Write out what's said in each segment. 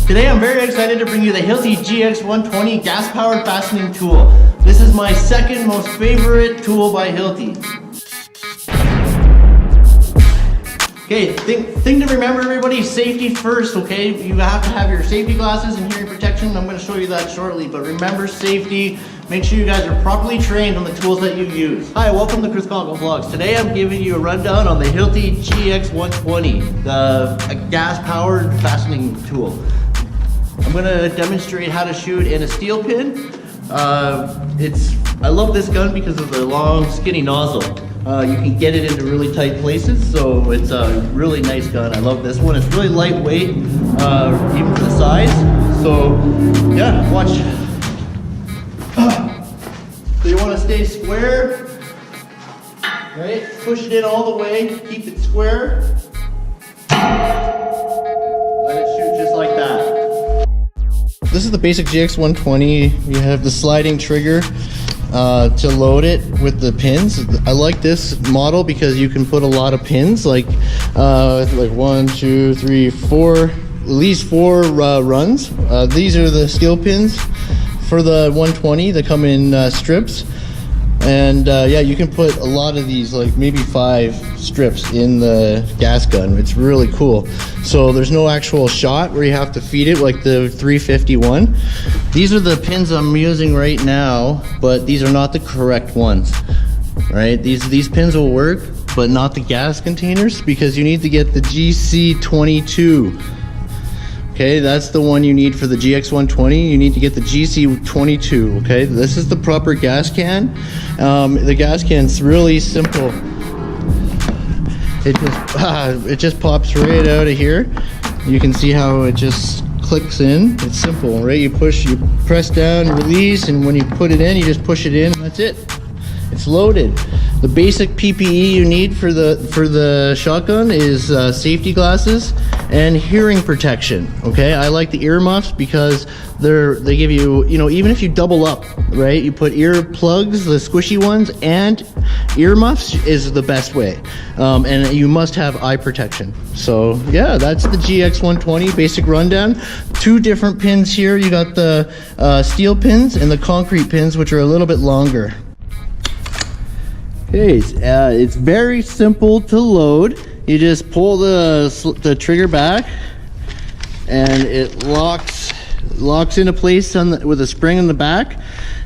Today I'm very excited to bring you the Hilti Gx 120 gas-powered fastening tool. This is my second most favorite tool by Hilti. Okay, thing to remember, everybody, safety first, okay? You have to have your safety glasses and hearing protection. I'm going to show you that shortly, but remember safety. Make sure you guys are properly trained on the tools that you use. Hi, welcome to Chris Conco Vlogs. Today I'm giving you a rundown on the Hilti Gx 120, a gas-powered fastening tool. I'm going to demonstrate how to shoot in a steel pin. I love this gun because of the long, skinny nozzle. You can get it into really tight places, so it's a really nice gun. I love this one. It's really lightweight, even for the size. So, yeah, watch. So you want to stay square, right? Push it in all the way, keep it square. Let it shoot just like that. This is the basic GX 120. You have the sliding trigger to load it with the pins. I like this model because you can put a lot of pins, like 1, 2, 3, 4, at least 4 runs. These are the skill pins for the 120. They come in strips, and yeah, you can put a lot of these, like maybe 5 strips in the gas gun. It's really cool. So there's no actual shot where you have to feed it like the 351. These are the pins I'm using right now, but these are not the correct ones, right? These pins will work, but not the gas containers, because you need to get the GC22. Okay, that's the one you need for the GX 120. You need to get the GC22. Okay, this is the proper gas can. The gas can's really simple. It just pops right out of here. You can see how it just clicks in. It's simple, right? You press down, release, and when you put it in, you just push it in. And that's it. It's loaded. The basic PPE you need for the shotgun is safety glasses and hearing protection. Okay, I like the earmuffs because they give you, even if you double up, right? You put ear plugs, the squishy ones, and earmuffs is the best way. And you must have eye protection. So yeah, that's the GX 120 basic rundown. 2 different pins here. You got the steel pins and the concrete pins, which are a little bit longer. Okay, it's very simple to load. You just pull the trigger back, and it locks into place with a spring in the back,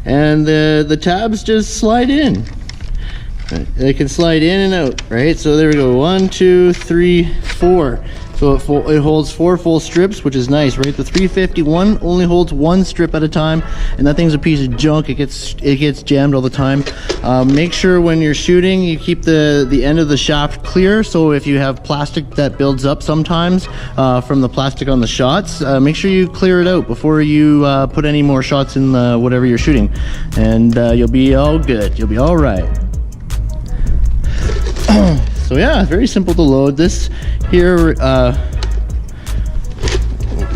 and the tabs just slide in. They can slide in and out, right? So there we go. 1, 2, 3, 4. So it holds 4 full strips, which is nice, right? The 351 only holds 1 strip at a time, and that thing's a piece of junk. It gets jammed all the time. Make sure when you're shooting, you keep the end of the shaft clear. So if you have plastic that builds up sometimes from the plastic on the shots, make sure you clear it out before you put any more shots in whatever you're shooting, and you'll be all good. You'll be all right. So yeah, very simple to load. This here,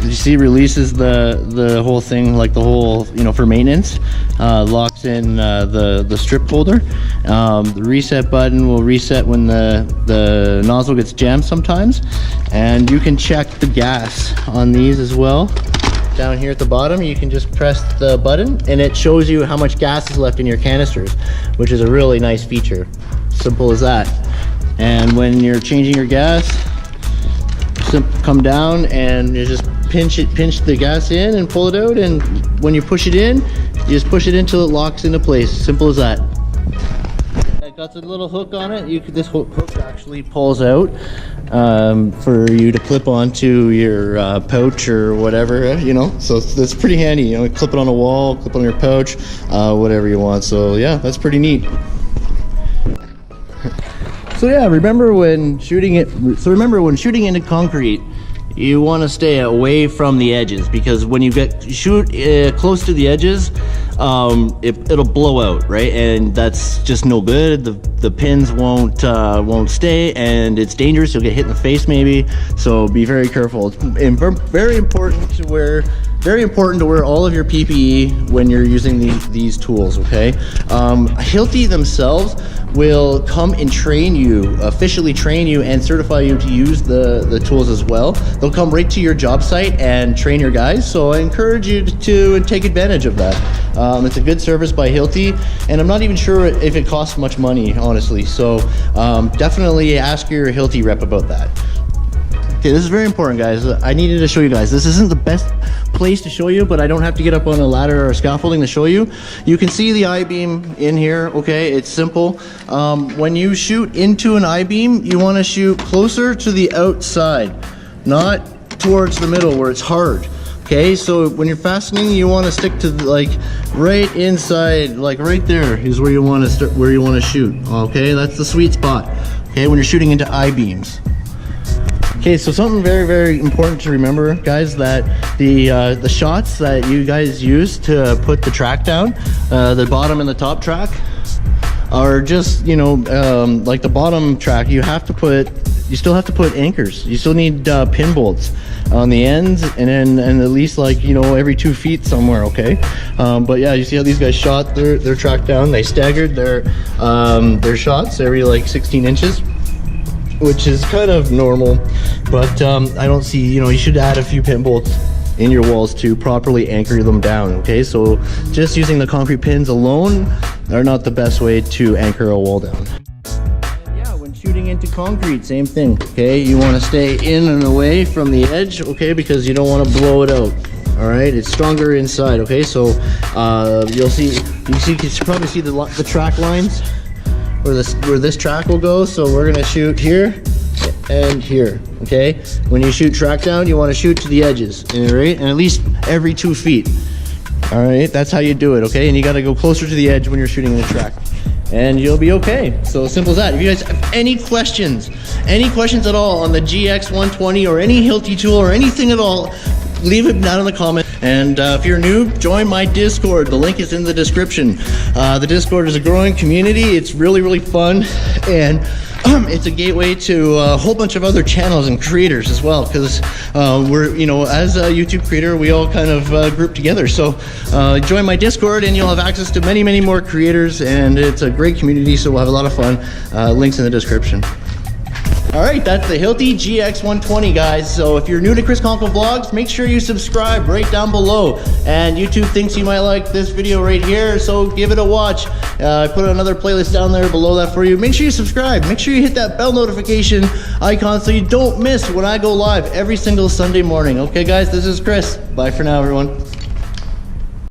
you see, releases the whole thing, like the whole, for maintenance. Locks in the strip holder. The reset button will reset when the nozzle gets jammed sometimes, and you can check the gas on these as well. Down here at the bottom, you can just press the button, and it shows you how much gas is left in your canisters, which is a really nice feature. Simple as that. And when you're changing your gas, come down and you just pinch the gas in and pull it out, and when you push it in, you just push it until it locks into place. Simple as that. It got the little hook on it. This hook actually pulls out for you to clip onto your pouch or whatever, so that's pretty handy. Clip it on a wall, clip it on your pouch, whatever you want. So yeah, that's pretty neat. So yeah, remember when shooting into concrete, you want to stay away from the edges, because when you shoot close to the edges, it'll blow out, right? And that's just no good. The pins won't stay, and it's dangerous. You'll get hit in the face maybe. So be very careful. It's very important to wear very important to wear all of your PPE when you're using these tools, okay? Hilti themselves will come and train you, officially train you and certify you to use the tools as well. They'll come right to your job site and train your guys, so I encourage you to take advantage of that. It's a good service by Hilti, and I'm not even sure if it costs much money, honestly, so definitely ask your Hilti rep about that. Okay, this is very important, guys. I needed to show you guys. This isn't the best place to show you, but I don't have to get up on a ladder or scaffolding to show you. You can see the I-beam in here, okay? It's simple. When you shoot into an I-beam, you want to shoot closer to the outside, not towards the middle where it's hard. Okay, so when you're fastening, you want to stick to like right inside, like right there is where you want to start, where you want to shoot. Okay, that's the sweet spot. Okay, when you're shooting into I-beams. Okay, so something very, very important to remember, guys, that the shots that you guys use to put the track down, the bottom and the top track, are just, you know, like the bottom track, you still have to put anchors. You still need pin bolts on the ends, and at least, like, you know, every 2 feet somewhere, okay? But yeah, you see how these guys shot their track down? They staggered their shots every like 16 inches. Which is kind of normal, but I don't see, you know, you should add a few pin bolts in your walls to properly anchor them down, okay? So just using the concrete pins alone are not the best way to anchor a wall down. And yeah, when shooting into concrete, same thing, okay? You want to stay in and away from the edge, okay? Because you don't want to blow it out. All right, it's stronger inside, okay? So you can probably see the track lines where this track will go. So we're gonna shoot here and here, okay? When you shoot track down, you wanna shoot to the edges, all right? And at least every 2 feet, all right? That's how you do it, okay? And you gotta go closer to the edge when you're shooting the track, and you'll be okay. So simple as that. If you guys have any questions at all on the GX120 or any Hilti tool or anything at all, leave it down in the comments. And if you're new, join my Discord. The link is in the description. The Discord is a growing community. It's really, really fun. And it's a gateway to a whole bunch of other channels and creators as well. Because we're, you know, as a YouTube creator, we all kind of group together. So join my Discord and you'll have access to many, many more creators. And it's a great community, so we'll have a lot of fun. Links in the description. All right, that's the Hilti GX120, guys. So if you're new to Chris Conco Vlogs, make sure you subscribe right down below. And YouTube thinks you might like this video right here, so give it a watch. I put another playlist down there below that for you. Make sure you subscribe. Make sure you hit that bell notification icon so you don't miss when I go live every single Sunday morning. Okay, guys, this is Chris. Bye for now, everyone.